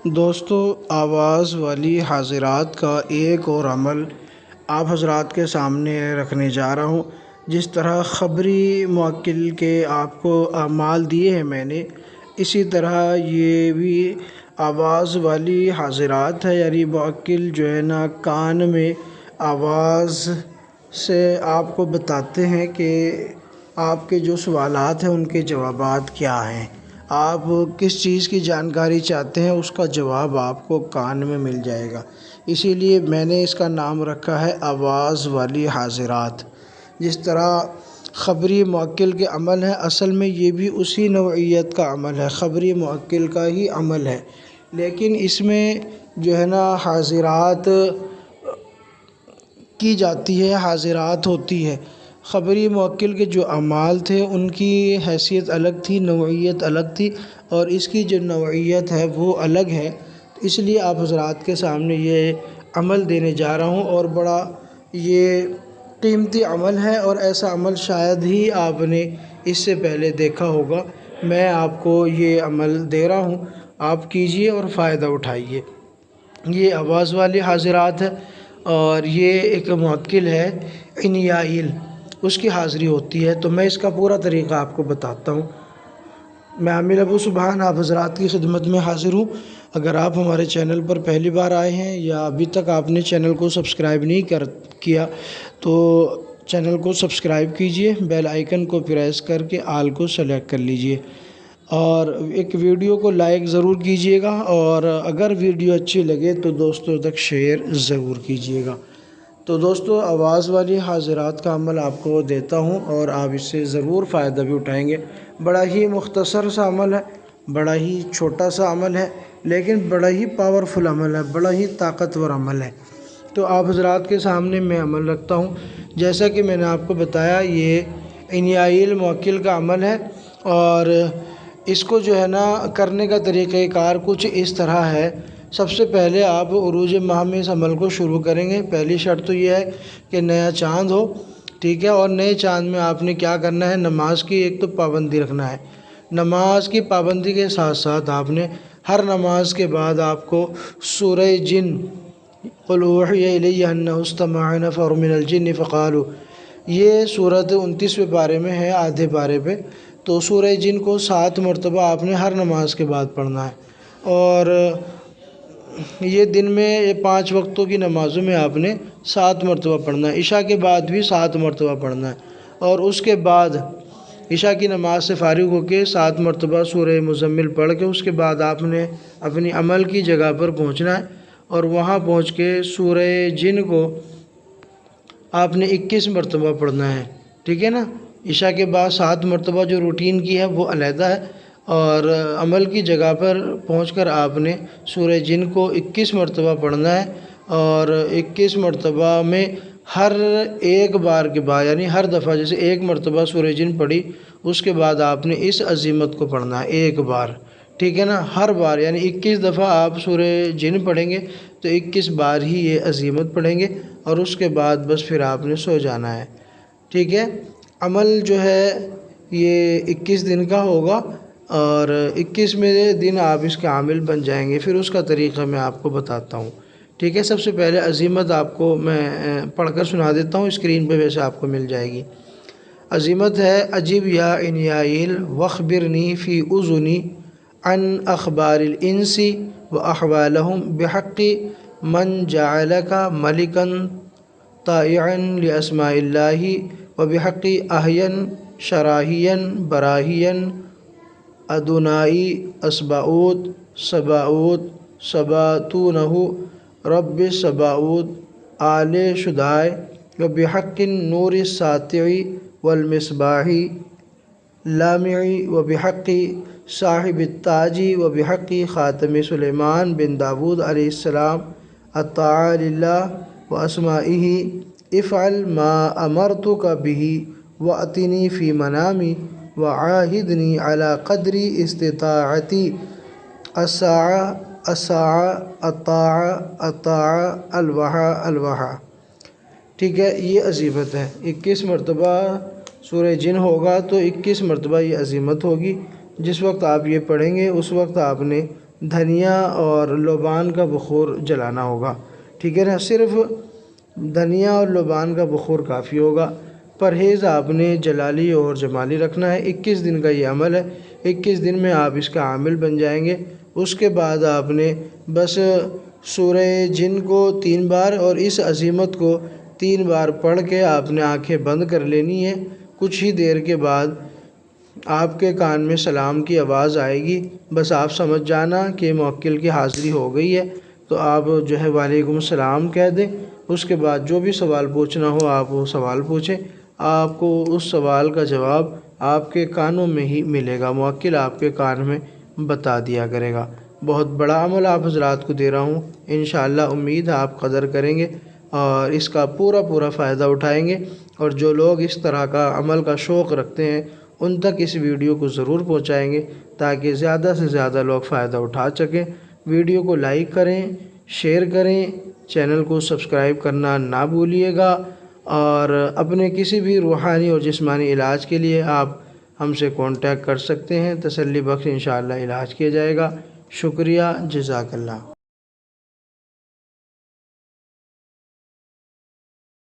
دوستو، آواز والی حاضرات کا ایک اور عمل آپ حضرات کے سامنے رکھنے جا رہا ہوں۔ جس طرح خبری موکل کے آپ کو اعمال دیے ہیں میں نے، اسی طرح یہ بھی آواز والی حاضرات ہے، یعنی موکل جو ہے نا کان میں آواز سے آپ کو بتاتے ہیں کہ آپ کے جو سوالات ہیں ان کے جوابات کیا ہیں، آپ کس چیز کی جانکاری چاہتے ہیں اس کا جواب آپ کو کان میں مل جائے گا۔ اسی لیے میں نے اس کا نام رکھا ہے آواز والی حاضرات۔ جس طرح خبری موکل کے عمل ہیں، اصل میں یہ بھی اسی نوعیت کا عمل ہے، خبری موکل کا ہی عمل ہے، لیکن اس میں جو ہے نا حاضرات کی جاتی ہے، حاضرات ہوتی ہے۔ خبری موکل کے جو اعمال تھے ان کی حیثیت الگ تھی، نوعیت الگ تھی، اور اس کی جو نوعیت ہے وہ الگ ہے۔ اس لیے آپ حضرات کے سامنے یہ عمل دینے جا رہا ہوں، اور بڑا یہ قیمتی عمل ہے، اور ایسا عمل شاید ہی آپ نے اس سے پہلے دیکھا ہوگا۔ میں آپ کو یہ عمل دے رہا ہوں، آپ کیجئے اور فائدہ اٹھائیے۔ یہ آواز والی حاضرات ہے، اور یہ ایک موکل ہے عنیائل، اس کی حاضری ہوتی ہے۔ تو میں اس کا پورا طریقہ آپ کو بتاتا ہوں۔ میں عامر ابو سبحان آپ حضرات کی خدمت میں حاضر ہوں۔ اگر آپ ہمارے چینل پر پہلی بار آئے ہیں یا ابھی تک آپ نے چینل کو سبسکرائب نہیں کیا تو چینل کو سبسکرائب کیجئے، بیل آئیکن کو پریس کر کے آل کو سلیکٹ کر لیجئے، اور ایک ویڈیو کو لائک ضرور کیجئے گا، اور اگر ویڈیو اچھی لگے تو دوستوں تک شیئر ضرور کیجئے گا۔ تو دوستو، آواز والی حاضرات کا عمل آپ کو دیتا ہوں، اور آپ اس سے ضرور فائدہ بھی اٹھائیں گے۔ بڑا ہی مختصر سا عمل ہے، بڑا ہی چھوٹا سا عمل ہے، لیکن بڑا ہی پاورفل عمل ہے، بڑا ہی طاقتور عمل ہے۔ تو آپ حضرات کے سامنے میں عمل رکھتا ہوں۔ جیسا کہ میں نے آپ کو بتایا، یہ عنیائل موکل کا عمل ہے، اور اس کو جو ہے نا کرنے کا طریقہ کار کچھ اس طرح ہے۔ سب سے پہلے آپ عروج ماہ میں اس عمل کو شروع کریں گے۔ پہلی شرط تو یہ ہے کہ نیا چاند ہو، ٹھیک ہے، اور نئے چاند میں آپ نے کیا کرنا ہے، نماز کی ایک تو پابندی رکھنا ہے۔ نماز کی پابندی کے ساتھ ساتھ آپ نے ہر نماز کے بعد آپ کو سورہ جن، قل اوحی الی انہ استمع نفر من الجن فقالوا، یہ سورۃ 29ویں پارے میں ہے، آدھے پارے پہ۔ تو سورہ جن کو 7 مرتبہ آپ نے ہر نماز کے بعد پڑھنا ہے، اور یہ دن میں یہ 5 وقتوں کی نمازوں میں آپ نے 7 مرتبہ پڑھنا ہے۔ عشاء کے بعد بھی 7 مرتبہ پڑھنا ہے، اور اس کے بعد عشاء کی نماز سے فارغ ہو کے 7 مرتبہ سورہ مزمل پڑھ کے اس کے بعد آپ نے اپنی عمل کی جگہ پر پہنچنا ہے، اور وہاں پہنچ کے سورہ جن کو آپ نے 21 مرتبہ پڑھنا ہے، ٹھیک ہے نا۔ عشاء کے بعد 7 مرتبہ جو روٹین کی ہے وہ علیحدہ ہے، اور عمل کی جگہ پر پہنچ کر آپ نے سورہ جن کو 21 مرتبہ پڑھنا ہے، اور 21 مرتبہ میں ہر ایک بار کے بعد، یعنی ہر دفعہ جیسے ایک مرتبہ سورہ جن پڑھی، اس کے بعد آپ نے اس عظیمت کو پڑھنا ہے ایک بار، ٹھیک ہے نا۔ ہر بار یعنی 21 دفعہ آپ سورہ جن پڑھیں گے تو 21 بار ہی یہ عظیمت پڑھیں گے، اور اس کے بعد بس پھر آپ نے سو جانا ہے، ٹھیک ہے۔ عمل جو ہے یہ 21 دن کا ہوگا، اور 21ویں دن آپ اس کے عامل بن جائیں گے۔ پھر اس کا طریقہ میں آپ کو بتاتا ہوں، ٹھیک ہے۔ سب سے پہلے عظیمت آپ کو میں پڑھ کر سنا دیتا ہوں، اسکرین پہ ویسے آپ کو مل جائے گی۔ عظیمت ہے: اجب یا عنیائل واخبرنی فی اذنی عن اخبار الانس واحوالہم بحق من جعلک ملکا طائعا لاسماء اللہ وبحق احیا شراحیا براہیا ادونائی اسباؤت سباؤت سباتونہ رب سباؤت آل شدائے وبحق النور الساطع والمصباح لامع وبحق صاحب التاج وبحق خاتم سلیمان بن داود علیہ السلام الطاعة للہ واسمائہ افعل ما امرتک بہ وأتنی فی منامی وعاہدنی علی قدر استطاعتی الساعة الطاعة الوحا، ٹھیک ہے۔ یہ عظیمت ہے، 21 مرتبہ سورہ جن ہوگا تو 21 مرتبہ یہ عظیمت ہوگی۔ جس وقت آپ یہ پڑھیں گے اس وقت آپ نے دھنیا اور لوبان کا بخور جلانا ہوگا، ٹھیک ہے نا، صرف دھنیا اور لوبان کا بخور کافی ہوگا۔ پرہیز آپ نے جلالی اور جمالی رکھنا ہے۔ 21 دن کا یہ عمل ہے، 21 دن میں آپ اس کا عامل بن جائیں گے۔ اس کے بعد آپ نے بس سورہ جن کو 3 بار اور اس عظیمت کو 3 بار پڑھ کے آپ نے آنکھیں بند کر لینی ہے۔ کچھ ہی دیر کے بعد آپ کے کان میں سلام کی آواز آئے گی، بس آپ سمجھ جانا کہ موکل کی حاضری ہو گئی ہے، تو آپ جو ہے وعلیکم السلام کہہ دیں۔ اس کے بعد جو بھی سوال پوچھنا ہو آپ وہ سوال پوچھیں، آپ کو اس سوال کا جواب آپ کے کانوں میں ہی ملے گا، موکل آپ کے کان میں بتا دیا کرے گا۔ بہت بڑا عمل آپ حضرات کو دے رہا ہوں، انشاءاللہ امید ہے آپ قدر کریں گے اور اس کا پورا فائدہ اٹھائیں گے، اور جو لوگ اس طرح کا عمل کا شوق رکھتے ہیں ان تک اس ویڈیو کو ضرور پہنچائیں گے تاکہ زیادہ سے زیادہ لوگ فائدہ اٹھا سکیں۔ ویڈیو کو لائک کریں، شیئر کریں، چینل کو سبسکرائب کرنا نہ بھولیے گا، اور اپنے کسی بھی روحانی اور جسمانی علاج کے لیے آپ ہم سے کانٹیکٹ کر سکتے ہیں، تسلی بخش انشاءاللہ علاج کیا جائے گا۔ شکریہ، جزاک اللہ۔